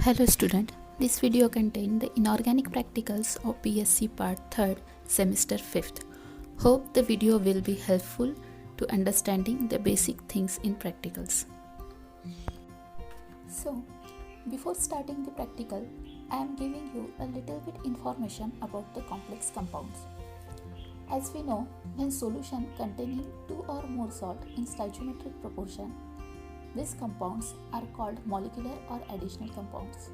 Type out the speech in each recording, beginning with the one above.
Hello student, this video contains the inorganic practicals of BSc part 3rd semester 5th. Hope the video will be helpful to understanding the basic things in practicals. So, before starting the practical, I am giving you a little bit information about the complex compounds. As we know, when solution containing 2 or more salt in stoichiometric proportion, these compounds are called molecular or additional compounds.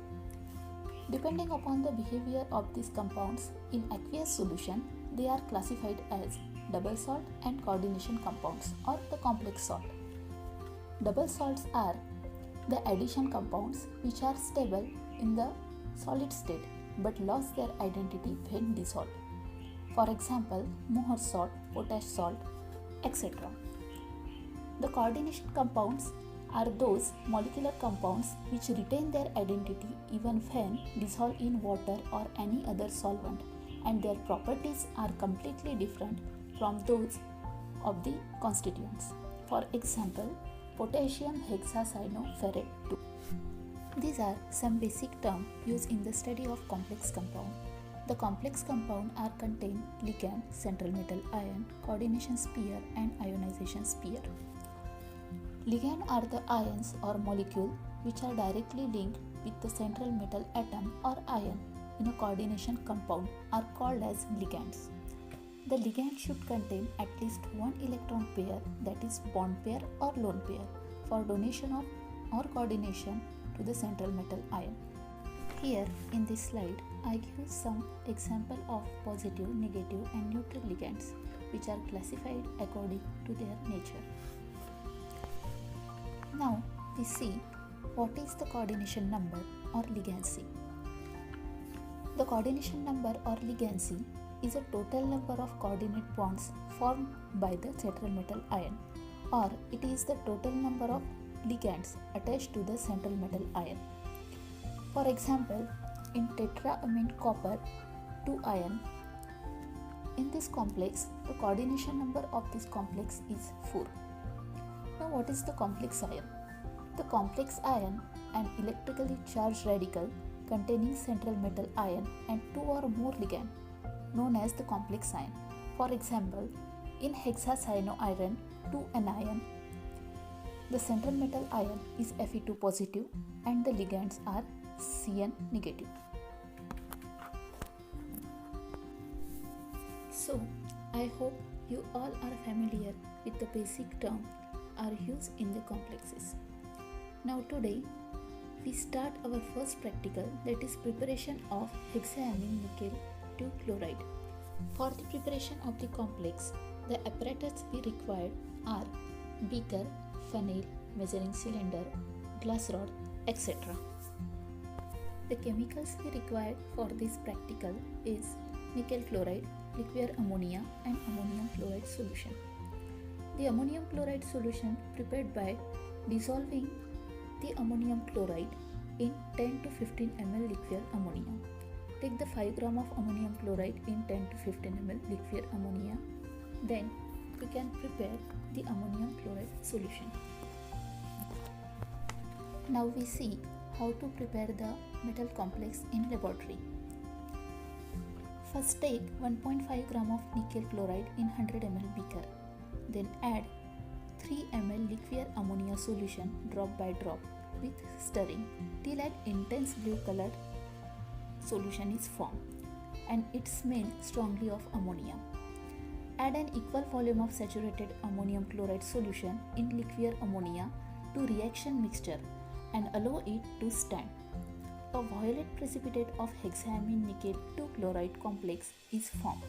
Depending upon the behavior of these compounds in aqueous solution, they are classified as double salt and coordination compounds or the complex salt. Double salts are the addition compounds which are stable in the solid state but lost their identity when dissolved. For example, Mohr salt, potash salt, etc. The coordination compounds are those molecular compounds which retain their identity even when dissolved in water or any other solvent, and their properties are completely different from those of the constituents. For example, potassium hexacyanoferrate 2. These are some basic terms used in the study of complex compound. The complex compound are contain ligand, central metal ion, coordination pair and ionization pair. Ligand are the ions or molecule which are directly linked with the central metal atom or ion in a coordination compound are called as ligands. The ligand should contain at least one electron pair, that is bond pair or lone pair, for donation of or coordination to the central metal ion. Here in this slide, I give some example of positive, negative and neutral ligands which are classified according to their nature. Now we see what is the coordination number or ligancy. The coordination number or ligancy is a total number of coordinate bonds formed by the central metal ion, or it is the total number of ligands attached to the central metal ion. For example, in tetraamine copper 2 ion, in this complex, the coordination number of this complex is 4. Now what is the complex ion? The complex ion, an electrically charged radical containing central metal ion and 2 or more ligand, known as the complex ion. For example, in hexacyanoiron 2 anion, the central metal ion is Fe2 positive and the ligands are Cn negative. So, I hope you all are familiar with the basic term are used in the complexes. Now today we start our first practical, that is preparation of hexaamine nickel 2 chloride. For the preparation of the complex, the apparatus we require are beaker, funnel, measuring cylinder, glass rod, etc. The chemicals we require for this practical is nickel chloride, liqueur ammonia and ammonium chloride solution. The ammonium chloride solution prepared by dissolving the ammonium chloride in 10 to 15 ml liqueur ammonia. Take the 5 gram of ammonium chloride in 10 to 15 ml liqueur ammonia. Then you can prepare the ammonium chloride solution. Now we see how to prepare the metal complex in laboratory. First take 1.5 gram of nickel chloride in 100 ml beaker. Then add 3 ml liqueur ammonia solution drop by drop with stirring till an intense blue colored solution is formed and it smells strongly of ammonia. Add an equal volume of saturated ammonium chloride solution in liqueur ammonia to reaction mixture and allow it to stand. A violet precipitate of hexaamine nickel 2 chloride complex is formed.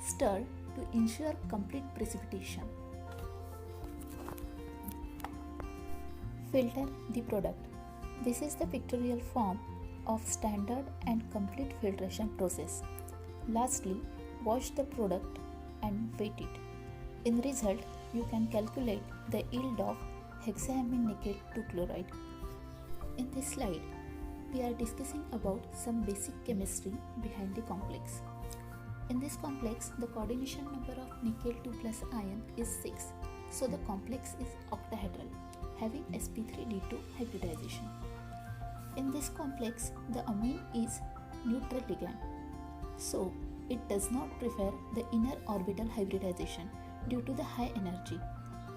Stir to ensure complete precipitation. Filter the product. This is the pictorial form of standard and complete filtration process. Lastly, wash the product and weight it. In result, you can calculate the yield of hexaamine nickel 2 chloride. In this slide, we are discussing about some basic chemistry behind the complex. In this complex, the coordination number of nickel 2 plus ion is 6, so the complex is octahedral, having sp3d2 hybridization. In this complex, the amine is neutral ligand, so it does not prefer the inner orbital hybridization due to the high energy.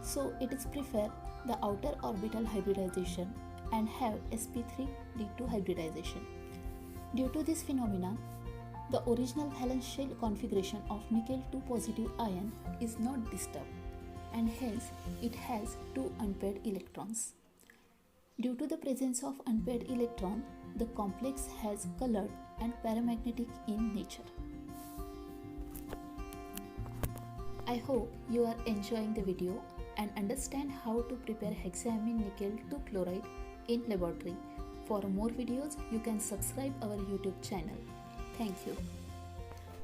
So it is prefer the outer orbital hybridization and have sp3d2 hybridization. Due to this phenomenon, the original valence shell configuration of nickel 2 positive ion is not disturbed, and hence it has two unpaired electrons. Due to the presence of unpaired electron, the complex has colored and paramagnetic in nature. I hope you are enjoying the video and understand how to prepare hexaamine nickel 2 chloride in laboratory. For more videos, you can subscribe our YouTube channel. Thank you.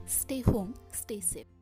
Stay home, stay safe.